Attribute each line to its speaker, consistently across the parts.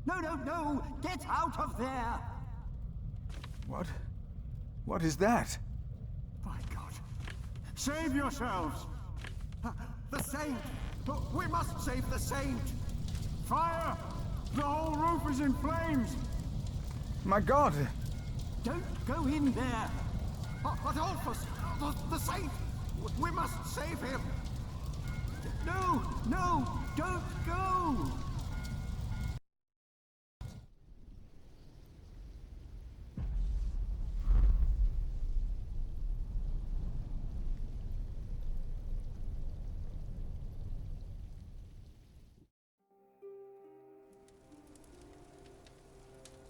Speaker 1: No, no, no! Get out of there!
Speaker 2: What? What is that?
Speaker 1: My God. Save yourselves! The saint! We must save the saint! Fire! The whole roof is in flames!
Speaker 2: My God!
Speaker 1: Don't go in there! Adolphus! The saint! We must save him! No! No! Don't go!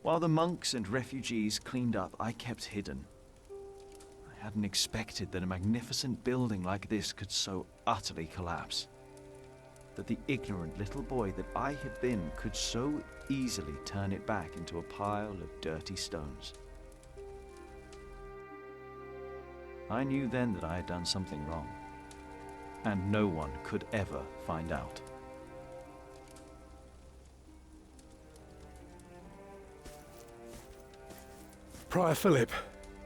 Speaker 3: While the monks and refugees cleaned up, I kept hidden. I hadn't expected that a magnificent building like this could so utterly collapse. That the ignorant little boy that I had been could so easily turn it back into a pile of dirty stones. I knew then that I had done something wrong, and no one could ever find out.
Speaker 4: Prior Philip,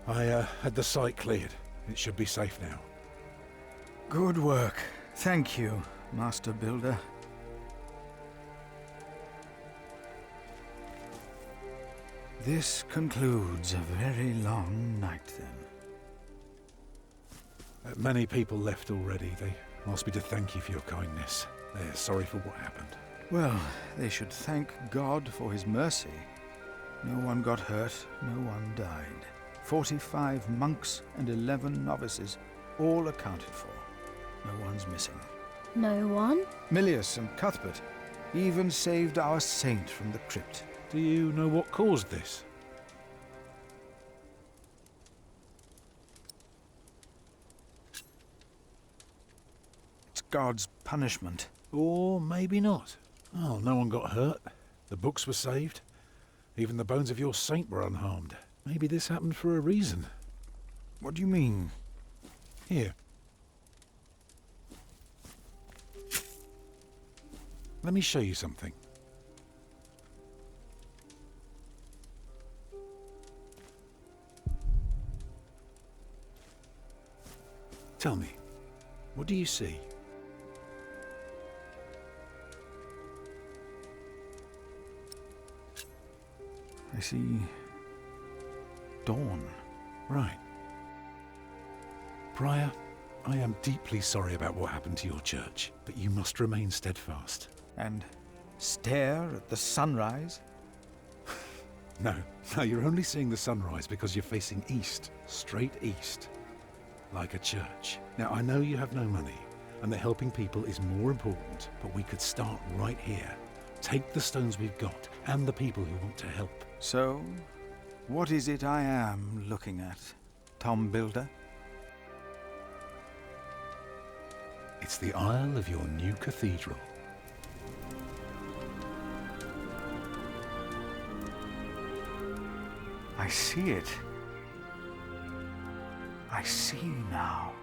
Speaker 4: I had the site cleared. It should be safe now.
Speaker 2: Good work. Thank you, Master Builder. This concludes a very long night, then.
Speaker 4: Many people left already. They asked me to thank you for your kindness. They're sorry for what happened.
Speaker 2: Well, they should thank God for his mercy. No one got hurt, no one died. 45 monks and 11 novices, all accounted for. No one's missing.
Speaker 5: No one?
Speaker 2: Milius and Cuthbert even saved our saint from the crypt.
Speaker 4: Do you know what caused this?
Speaker 2: It's God's punishment.
Speaker 4: Or maybe not. Oh, no one got hurt. The books were saved. Even the bones of your saint were unharmed. Maybe this happened for a reason.
Speaker 2: What do you mean?
Speaker 4: Here. Let me show you something. Tell me, what do you see?
Speaker 2: I see dawn.
Speaker 4: Right. Prior, I am deeply sorry about what happened to your church, but you must remain steadfast.
Speaker 2: And stare at the sunrise?
Speaker 4: No, you're only seeing the sunrise because you're facing east, straight east, like a church. Now, I know you have no money, and that helping people is more important, but we could start right here. Take the stones we've got, and the people who want to help.
Speaker 2: So, what is it I am looking at, Tom Builder?
Speaker 4: It's the aisle of your new cathedral.
Speaker 2: I see it. I see now.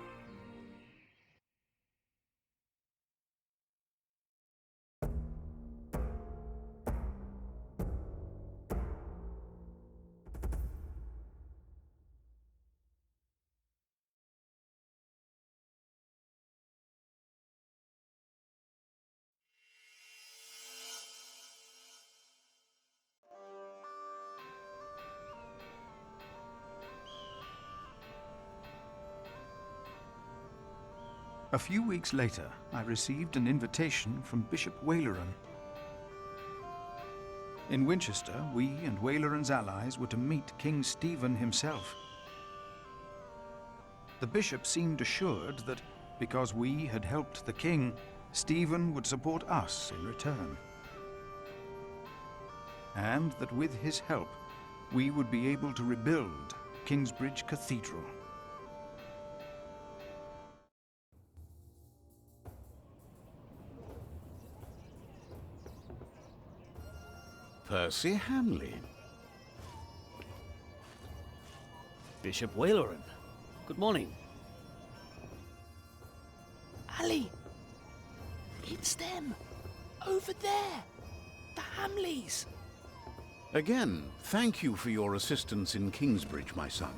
Speaker 2: A few weeks later, I received an invitation from Bishop Waleran. In Winchester, we and Waleran's allies were to meet King Stephen himself. The bishop seemed assured that because we had helped the king, Stephen would support us in return. And that with his help, we would be able to rebuild Kingsbridge Cathedral.
Speaker 6: Percy Hamley.
Speaker 7: Bishop Waleran. Good morning.
Speaker 8: Ali! It's them! Over there! The Hamleys!
Speaker 5: Again, thank you for your assistance in Kingsbridge, my son.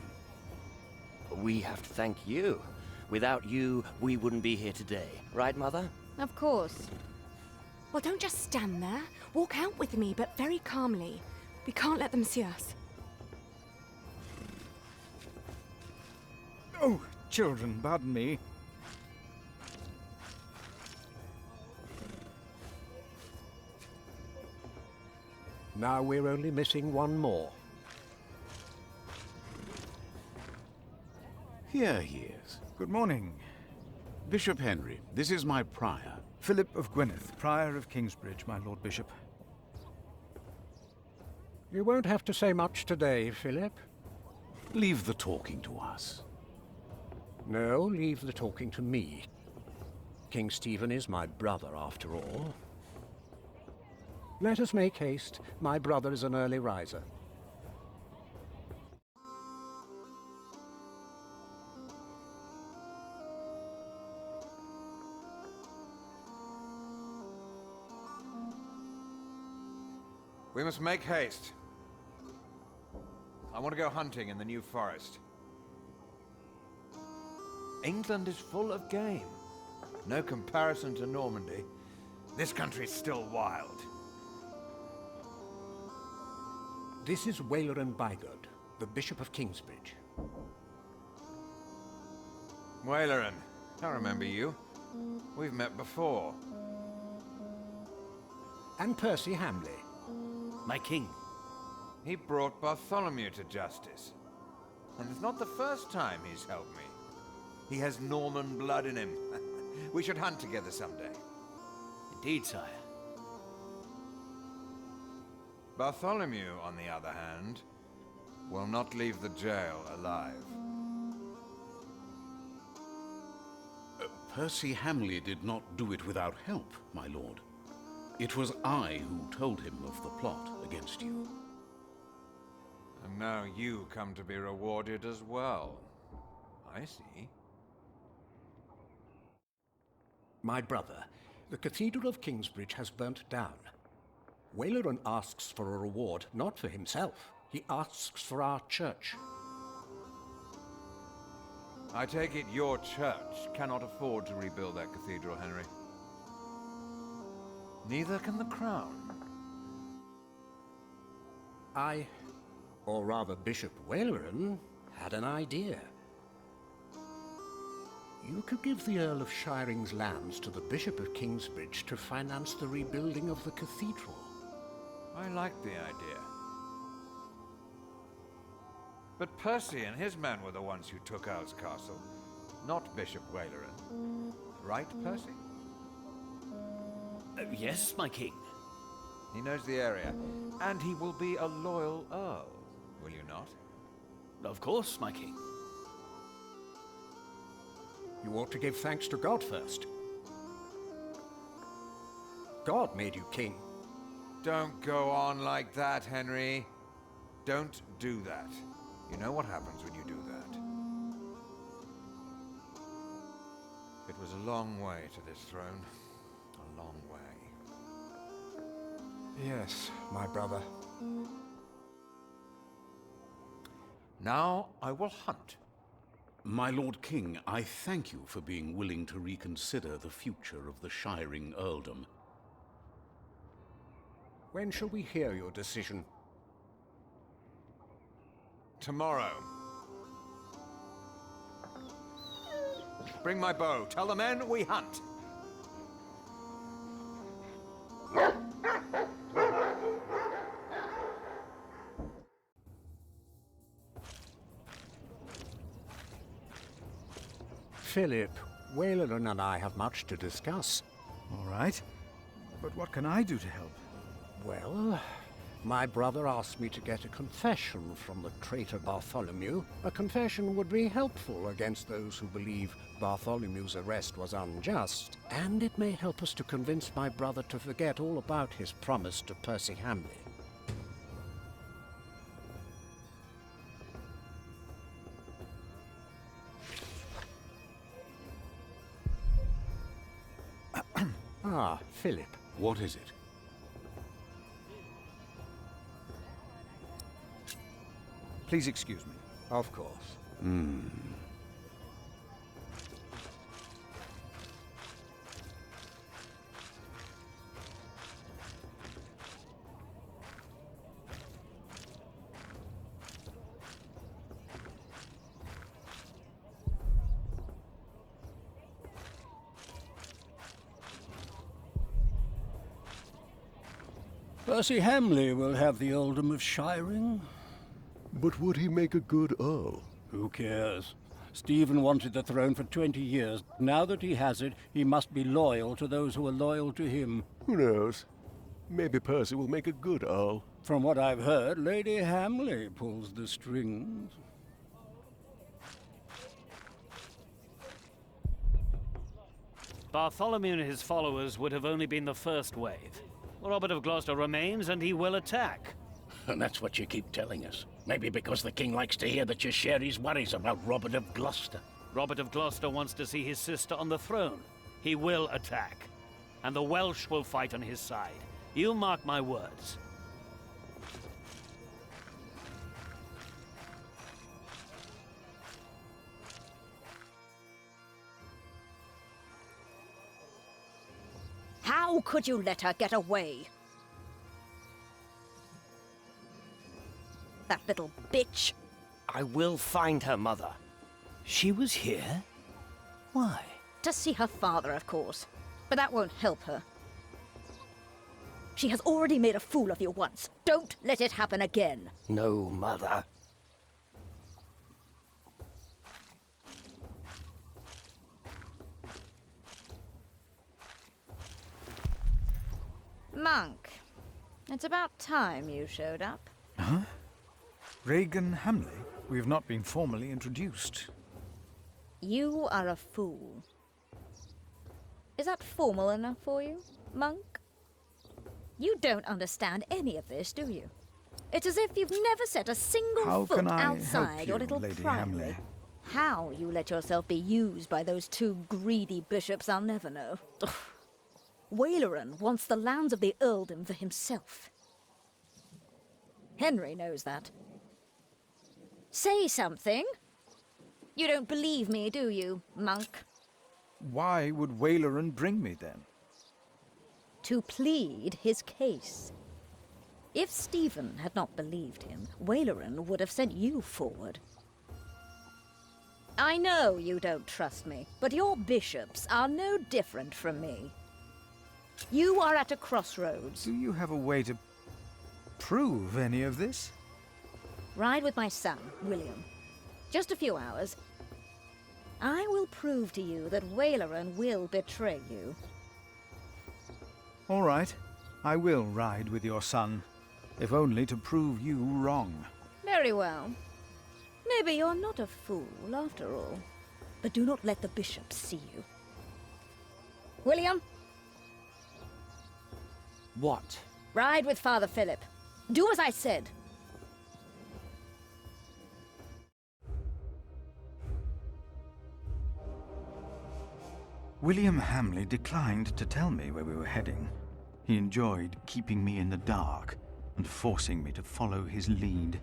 Speaker 6: We have to thank you. Without you, we wouldn't be here today. Right, Mother?
Speaker 8: Of course. Well, don't just stand there. Walk out with me, but very calmly. We can't let them see us.
Speaker 2: Oh, children, pardon me.
Speaker 9: Now we're only missing one more.
Speaker 5: Here he is.
Speaker 2: Good morning.
Speaker 5: Bishop Henry, this is my prior.
Speaker 2: Philip of Gwynedd, Prior of Kingsbridge, my Lord Bishop.
Speaker 9: You won't have to say much today, Philip.
Speaker 5: Leave the talking to us.
Speaker 9: No, leave the talking to me. King Stephen is my brother, after all. Let us make haste. My brother is an early riser.
Speaker 10: We must make haste. I want to go hunting in the New Forest. England is full of game. No comparison to Normandy. This country's still wild.
Speaker 9: This is Waleran Bygod, the Bishop of Kingsbridge.
Speaker 10: Waleran, I remember you. We've met before.
Speaker 9: And Percy Hamley.
Speaker 7: My king.
Speaker 10: He brought Bartholomew to justice. And it's not the first time he's helped me. He has Norman blood in him. We should hunt together someday.
Speaker 7: Indeed, sire.
Speaker 10: Bartholomew, on the other hand, will not leave the jail alive.
Speaker 5: Percy Hamley did not do it without help, my lord. It was I who told him of the plot against you.
Speaker 10: And now you come to be rewarded as well. I see.
Speaker 9: My brother, the Cathedral of Kingsbridge has burnt down. Waleran asks for a reward, not for himself. He asks for our church.
Speaker 10: I take it your church cannot afford to rebuild that cathedral, Henry. Neither can the crown.
Speaker 9: I, or rather Bishop Waleran, had an idea. You could give the Earl of Shiring's lands to the Bishop of Kingsbridge to finance the rebuilding of the cathedral.
Speaker 10: I like the idea. But Percy and his men were the ones who took Earl's Castle, not Bishop Waleran. Right, Percy?
Speaker 7: Yes, my king.
Speaker 10: He knows the area, and he will be a loyal Earl, will you not?
Speaker 7: Of course, my king.
Speaker 9: You ought to give thanks to God first. God made you king.
Speaker 10: Don't go on like that, Henry. Don't do that. You know what happens when you do that. It was a long way to this throne. A long way.
Speaker 9: Yes, my brother.
Speaker 10: Now I will hunt.
Speaker 5: My Lord King, I thank you for being willing to reconsider the future of the Shiring earldom.
Speaker 9: When shall we hear your decision?
Speaker 10: Tomorrow. Bring my bow. Tell the men we hunt.
Speaker 9: Philip, Waleran and I have much to discuss.
Speaker 2: All right. But what can I do to help?
Speaker 9: Well, my brother asked me to get a confession from the traitor Bartholomew. A confession would be helpful against those who believe Bartholomew's arrest was unjust, and it may help us to convince my brother to forget all about his promise to Percy Hamley. Ah, Philip.
Speaker 5: What is it?
Speaker 2: Please excuse me.
Speaker 9: Of course.
Speaker 11: Percy Hamley will have the earldom of Shiring.
Speaker 12: But would he make a good earl?
Speaker 11: Who cares? Stephen wanted the throne for 20 years. Now that he has it, he must be loyal to those who are loyal to him.
Speaker 12: Who knows? Maybe Percy will make a good earl.
Speaker 11: From what I've heard, Lady Hamley pulls the strings.
Speaker 7: Bartholomew and his followers would have only been the first wave. Robert of Gloucester remains, and he will attack.
Speaker 13: And that's what you keep telling us. Maybe because the king likes to hear that you share his worries about Robert of Gloucester.
Speaker 7: Robert of Gloucester wants to see his sister on the throne. He will attack. And the Welsh will fight on his side. You mark my words.
Speaker 14: How could you let her get away? That little bitch.
Speaker 6: I will find her, Mother.
Speaker 7: She was here? Why?
Speaker 14: To see her father, of course. But that won't help her. She has already made a fool of you once. Don't let it happen again.
Speaker 6: No, Mother.
Speaker 14: Monk, it's about time you showed up.
Speaker 2: Huh? Regan Hamley? We have not been formally introduced.
Speaker 14: You are a fool. Is that formal enough for you, Monk? You don't understand any of this, do you? It's as if you've never set a single
Speaker 2: How
Speaker 14: foot
Speaker 2: can I
Speaker 14: outside
Speaker 2: help
Speaker 14: your
Speaker 2: you,
Speaker 14: little
Speaker 2: Lady
Speaker 14: priory.
Speaker 2: Hamley?
Speaker 14: How you let yourself be used by those two greedy bishops, I'll never know. Ugh. Waleran wants the lands of the earldom for himself. Henry knows that. Say something. You don't believe me, do you, Monk?
Speaker 2: Why would Waleran bring me then?
Speaker 14: To plead his case. If Stephen had not believed him, Waleran would have sent you forward. I know you don't trust me, but your bishops are no different from me. You are at a crossroads.
Speaker 2: Do you have a way to prove any of this?
Speaker 14: Ride with my son, William. Just a few hours. I will prove to you that Waleran will betray you.
Speaker 2: All right. I will ride with your son, if only to prove you wrong.
Speaker 14: Very well. Maybe you're not a fool, after all. But do not let the bishops see you. William?
Speaker 6: What?
Speaker 14: Ride with Father Philip. Do as I said.
Speaker 2: William Hamley declined to tell me where we were heading. He enjoyed keeping me in the dark and forcing me to follow his lead.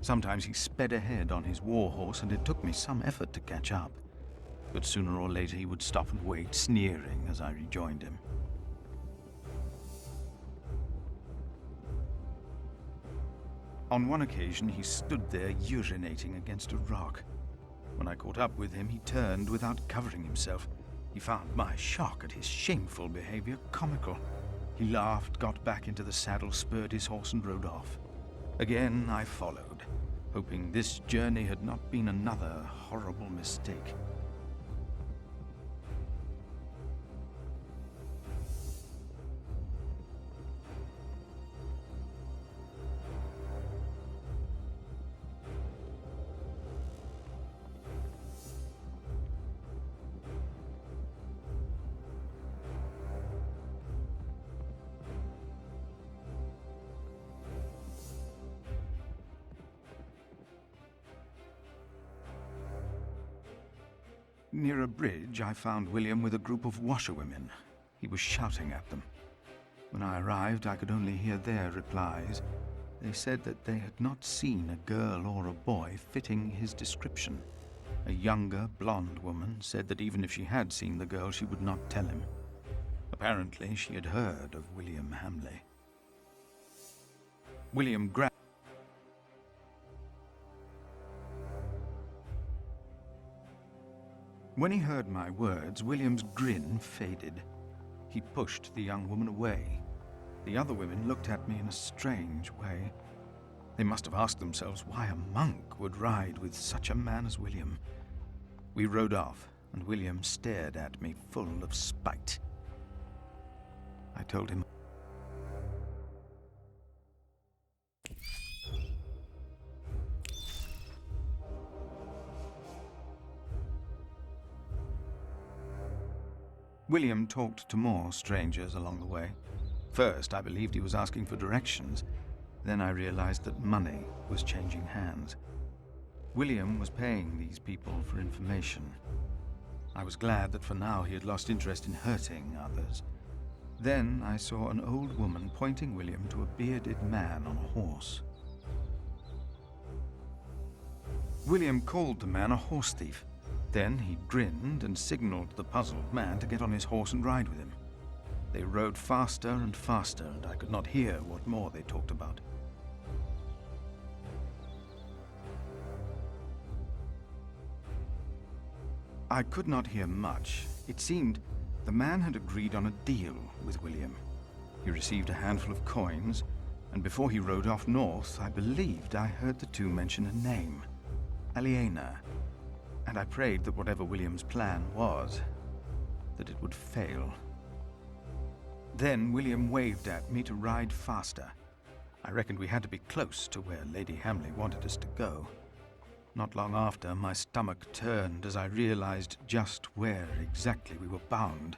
Speaker 2: Sometimes he sped ahead on his war horse, and it took me some effort to catch up. But sooner or later he would stop and wait, sneering as I rejoined him. On one occasion, he stood there urinating against a rock. When I caught up with him, he turned without covering himself. He found my shock at his shameful behavior comical. He laughed, got back into the saddle, spurred his horse, and rode off. Again, I followed, hoping this journey had not been another horrible mistake. Near a bridge, I found William with a group of washerwomen. He was shouting at them. When I arrived, I could only hear their replies. They said that they had not seen a girl or a boy fitting his description. A younger, blonde woman said that even if she had seen the girl, she would not tell him. Apparently, she had heard of William Hamley. William grabbed. When he heard my words, William's grin faded. He pushed the young woman away. The other women looked at me in a strange way. They must have asked themselves why a monk would ride with such a man as William. We rode off, and William stared at me full of spite. I told him. William talked to more strangers along the way. First, I believed he was asking for directions. Then I realized that money was changing hands. William was paying these people for information. I was glad that for now he had lost interest in hurting others. Then I saw an old woman pointing William to a bearded man on a horse. William called the man a horse thief. Then he grinned and signaled the puzzled man to get on his horse and ride with him. They rode faster and faster, and I could not hear what more they talked about. I could not hear much. It seemed the man had agreed on a deal with William. He received a handful of coins, and before he rode off north, I believed I heard the two mention a name, Aliena, and I prayed that whatever William's plan was, that it would fail. Then William waved at me to ride faster. I reckoned we had to be close to where Lady Hamley wanted us to go. Not long after, my stomach turned as I realized just where exactly we were bound.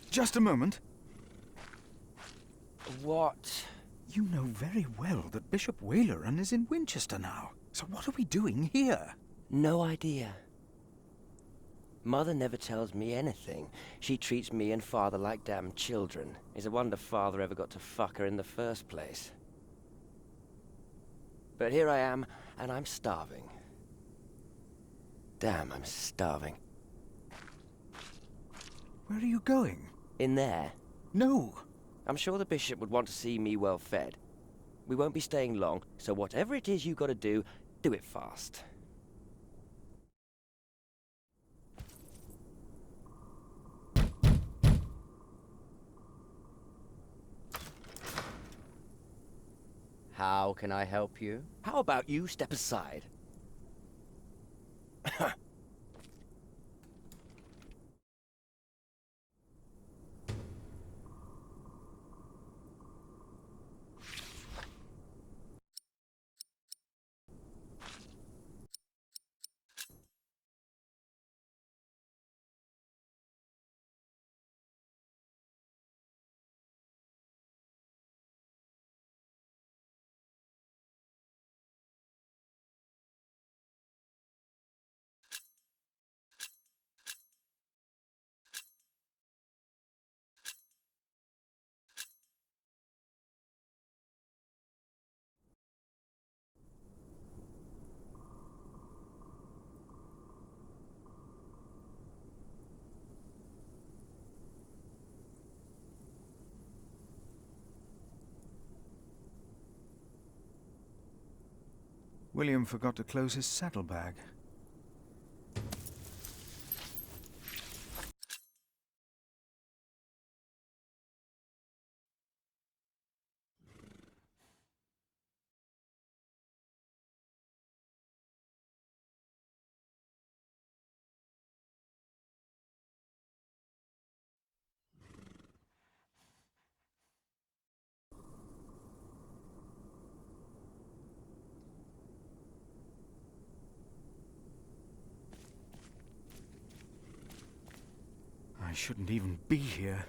Speaker 2: Just a moment.
Speaker 6: What?
Speaker 2: You know very well that Bishop Waleran is in Winchester now. So what are we doing here?
Speaker 6: No idea. Mother never tells me anything. She treats me and Father like damn children. It's a wonder Father ever got to fuck her in the first place. But here I am, and I'm starving. Damn, I'm starving.
Speaker 2: Where are you going?
Speaker 6: In there.
Speaker 2: No.
Speaker 6: I'm sure the bishop would want to see me well fed. We won't be staying long, so whatever it is you gotta do, do it fast. How can I help you? How about you step aside?
Speaker 2: William forgot to close his saddlebag. I shouldn't even be here.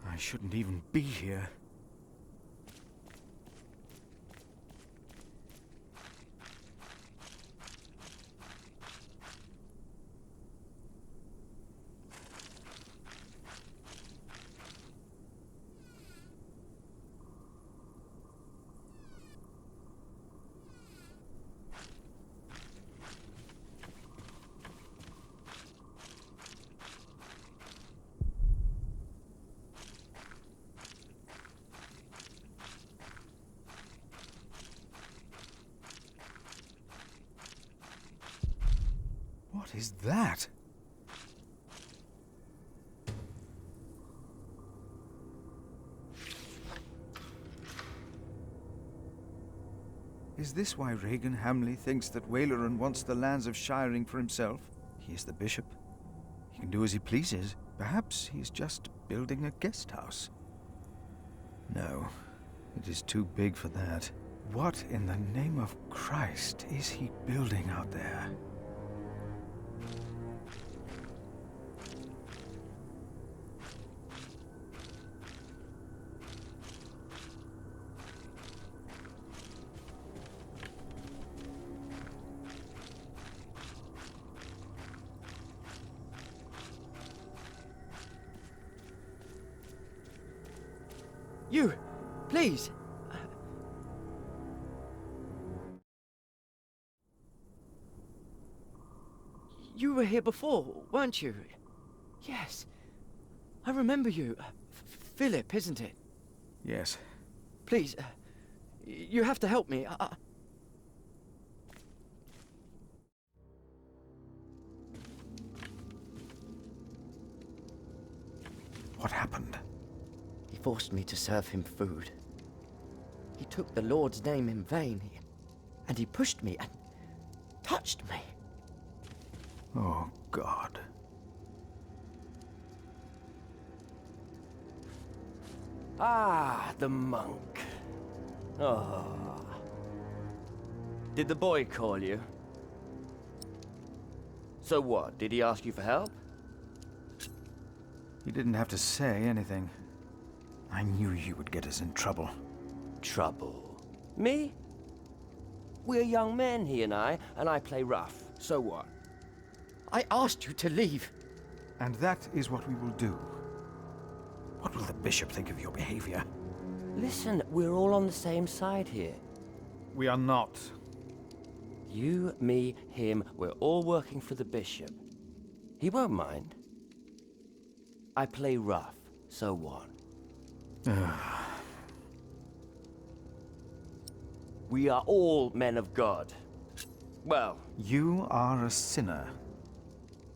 Speaker 2: I I shouldn't even be here. What is that? Is this why Regan Hamley thinks that Waleran wants the lands of Shiring for himself? He is the bishop. He can do as he pleases. Perhaps he's just building a guest house. No, it is too big for that. What in the name of Christ is he building out there?
Speaker 6: You! Please! You were here before, weren't you? Yes. I remember you. Philip, isn't it?
Speaker 2: Yes.
Speaker 6: Please, you have to help me.
Speaker 2: What happened?
Speaker 6: He forced me to serve him food. He took the Lord's name in vain, and he pushed me and touched me.
Speaker 2: Oh, God.
Speaker 6: Ah, the monk. Oh. Did the boy call you? So what? Did he ask you for help?
Speaker 2: He didn't have to say anything. I knew you would get us in trouble.
Speaker 6: Trouble? Me? We're young men, he and I play rough. So what? I asked you to leave.
Speaker 2: And that is what we will do. What will the bishop think of your behavior?
Speaker 6: Listen, we're all on the same side here.
Speaker 2: We are not.
Speaker 6: You, me, him, we're all working for the bishop. He won't mind. I play rough, so what? We are all men of God. Well...
Speaker 2: You are a sinner.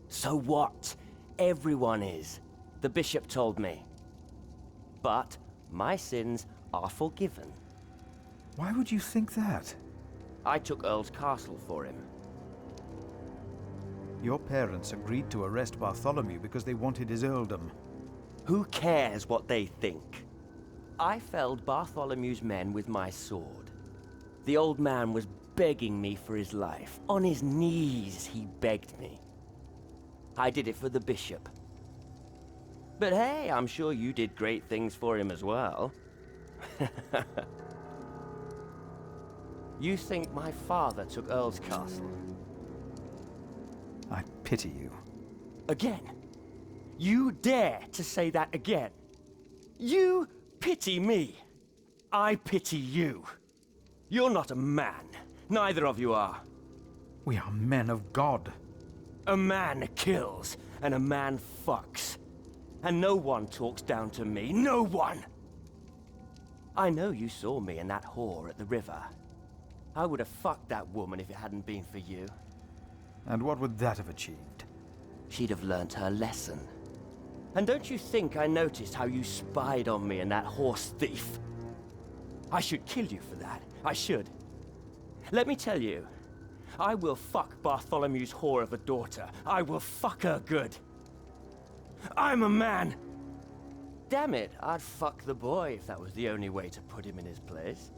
Speaker 6: So what? Everyone is. The bishop told me. But my sins are forgiven.
Speaker 2: Why would you think that?
Speaker 6: I took Earl's castle for him.
Speaker 2: Your parents agreed to arrest Bartholomew because they wanted his earldom.
Speaker 6: Who cares what they think? I felled Bartholomew's men with my sword. The old man was begging me for his life. On his knees, he begged me. I did it for the bishop. But hey, I'm sure you did great things for him as well. You think my father took Earl's castle?
Speaker 2: I pity you.
Speaker 6: Again? You dare to say that again? You pity me. I pity you. You're not a man. Neither of you are.
Speaker 2: We are men of God.
Speaker 6: A man kills, and a man fucks. And no one talks down to me. No one! I know you saw me and that whore at the river. I would have fucked that woman if it hadn't been for you.
Speaker 2: And what would that have achieved?
Speaker 6: She'd have learnt her lesson. And don't you think I noticed how you spied on me and that horse thief? I should kill you for that. I should. Let me tell you, I will fuck Bartholomew's whore of a daughter. I will fuck her good. I'm a man! Damn it, I'd fuck the boy if that was the only way to put him in his place.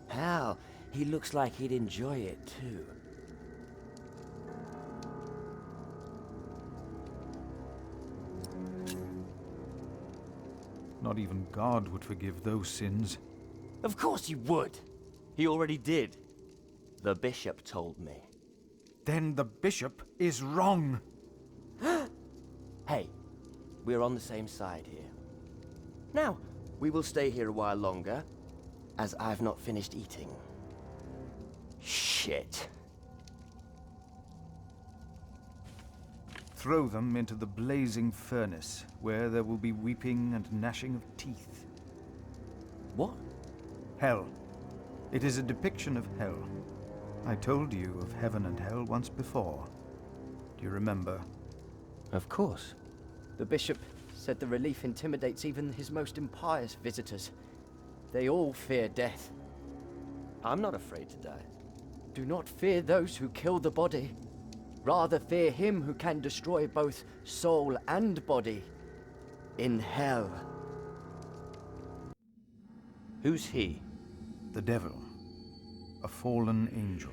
Speaker 6: Hell, he looks like he'd enjoy it too.
Speaker 2: Not even God would forgive those sins.
Speaker 6: Of course he would. He already did. The bishop told me.
Speaker 2: Then the bishop is wrong.
Speaker 6: Hey, we're on the same side here. Now, we will stay here a while longer, as I've not finished eating. Shit.
Speaker 2: Throw them into the blazing furnace, where there will be weeping and gnashing of teeth.
Speaker 6: What?
Speaker 2: Hell. It is a depiction of hell. I told you of heaven and hell once before. Do you remember?
Speaker 6: Of course. The bishop said the relief intimidates even his most impious visitors. They all fear death. I'm not afraid to die. Do not fear those who kill the body. Rather fear him who can destroy both soul and body. In hell. Who's he?
Speaker 2: The devil. A fallen angel.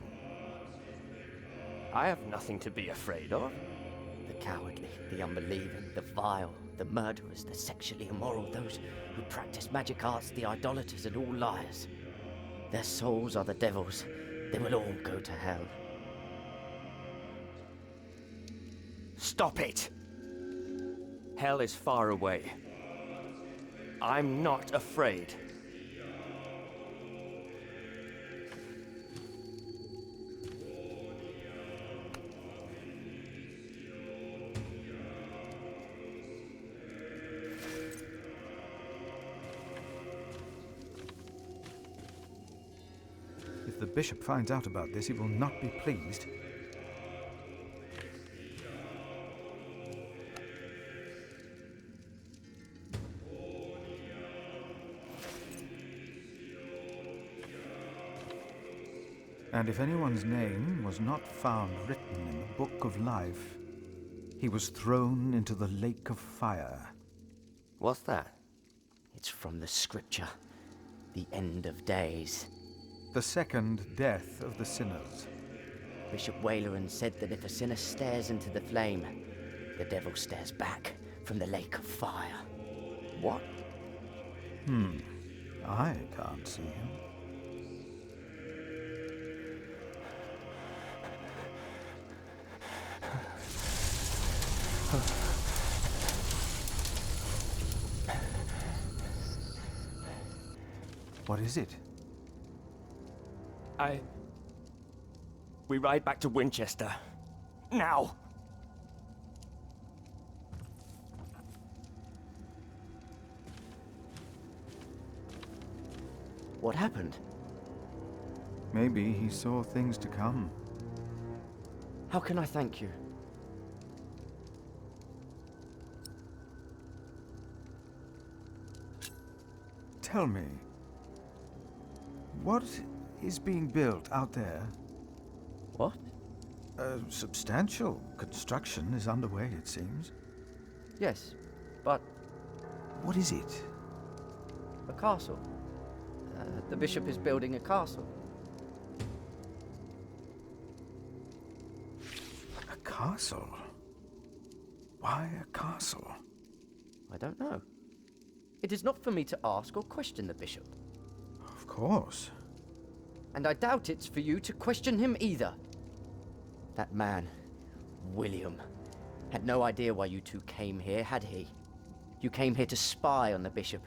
Speaker 6: I have nothing to be afraid of. The cowardly, the unbelieving, the vile, the murderers, the sexually immoral, those who practice magic arts, the idolaters, and all liars. Their souls are the devil's. They will all go to hell. Stop it! Hell is far away. I'm not afraid.
Speaker 2: If the bishop finds out about this, he will not be pleased. And if anyone's name was not found written in the book of life, he was thrown into the lake of fire.
Speaker 6: What's that? It's from the scripture. The end of days.
Speaker 2: The second death of the sinners.
Speaker 6: Bishop Waleran said that if a sinner stares into the flame, the devil stares back from the lake of fire. What?
Speaker 2: I can't see him. What is it?
Speaker 6: We ride back to Winchester. Now! What happened?
Speaker 2: Maybe he saw things to come.
Speaker 6: How can I thank you?
Speaker 2: Tell me, what is being built out there?
Speaker 6: What?
Speaker 2: A substantial construction is underway, it seems.
Speaker 6: Yes, but...
Speaker 2: What is it?
Speaker 6: A castle. The bishop is building a castle.
Speaker 2: A castle? Why a castle?
Speaker 6: I don't know. It is not for me to ask or question the bishop.
Speaker 2: Of course.
Speaker 6: And I doubt it's for you to question him either. That man, William, had no idea why you two came here, had he? You came here to spy on the bishop.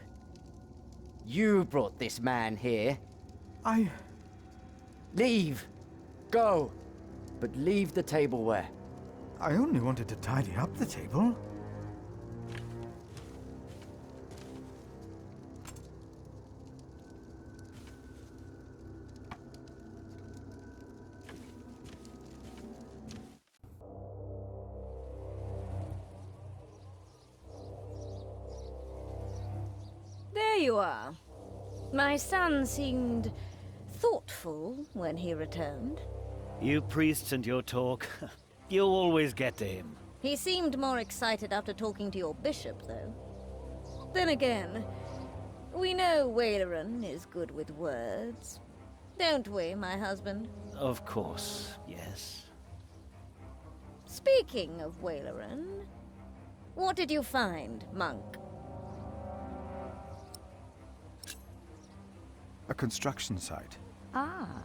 Speaker 6: You brought this man here. Leave! Go! But leave the table where?
Speaker 2: I only wanted to tidy up the table.
Speaker 14: There you are. My son seemed thoughtful when he returned.
Speaker 7: You priests and your talk. You always get to him.
Speaker 14: He seemed more excited after talking to your bishop, though. Then again, we know Waleran is good with words. Don't we, my husband?
Speaker 7: Of course, yes.
Speaker 14: Speaking of Waleran, what did you find, monk?
Speaker 2: A construction site.
Speaker 14: Ah.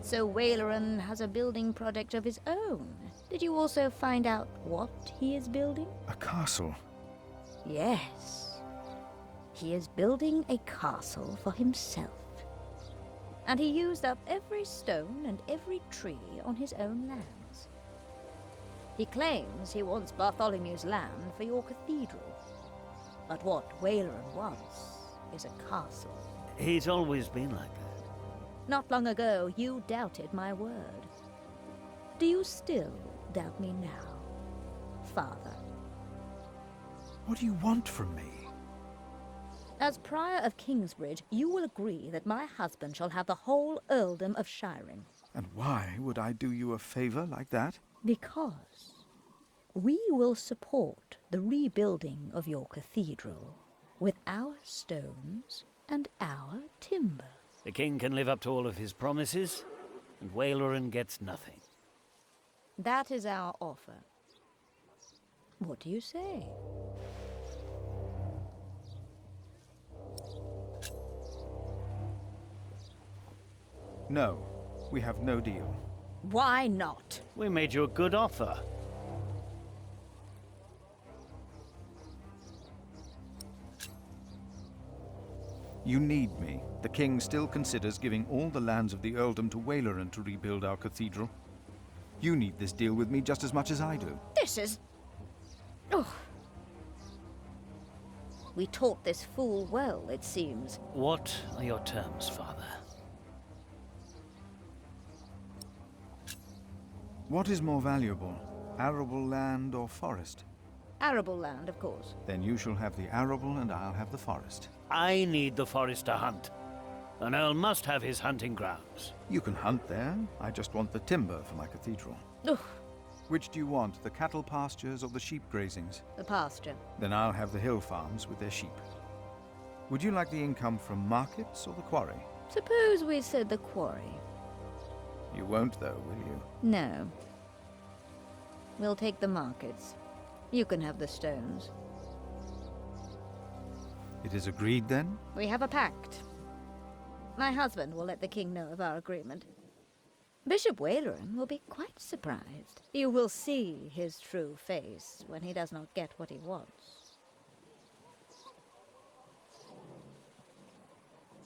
Speaker 14: So Waleran has a building project of his own. Did you also find out what he is building?
Speaker 2: A castle.
Speaker 14: Yes. He is building a castle for himself. And he used up every stone and every tree on his own lands. He claims he wants Bartholomew's land for your cathedral. But what Waleran wants is a castle.
Speaker 7: He's always been like that.
Speaker 14: Not long ago, you doubted my word. Do you still doubt me now, Father?
Speaker 2: What do you want from me?
Speaker 14: As Prior of Kingsbridge, you will agree that my husband shall have the whole earldom of Shiring.
Speaker 2: And why would I do you a favor like that?
Speaker 14: Because we will support the rebuilding of your cathedral with our stones and our timber.
Speaker 7: The king can live up to all of his promises, and Waleran gets nothing.
Speaker 14: That is our offer. What do you say?
Speaker 2: No, we have no deal.
Speaker 14: Why not?
Speaker 7: We made you a good offer.
Speaker 2: You need me. The king still considers giving all the lands of the earldom to Waleran to rebuild our cathedral. You need this deal with me just as much as I do.
Speaker 14: This is... Oh. We taught this fool well, it seems.
Speaker 7: What are your terms, Father?
Speaker 2: What is more valuable, arable land or forest?
Speaker 14: Arable land, of course.
Speaker 2: Then you shall have the arable and I'll have the forest.
Speaker 7: I need the forest to hunt. An earl must have his hunting grounds.
Speaker 2: You can hunt there. I just want the timber for my cathedral.
Speaker 14: Ugh.
Speaker 2: Which do you want, the cattle pastures or the sheep grazings?
Speaker 14: The pasture.
Speaker 2: Then I'll have the hill farms with their sheep. Would you like the income from markets or the quarry?
Speaker 14: Suppose we said the quarry.
Speaker 2: You won't, though, will you?
Speaker 14: No. We'll take the markets. You can have the stones.
Speaker 2: It is agreed, then?
Speaker 14: We have a pact. My husband will let the king know of our agreement. Bishop Waleran will be quite surprised. You will see his true face when he does not get what he wants.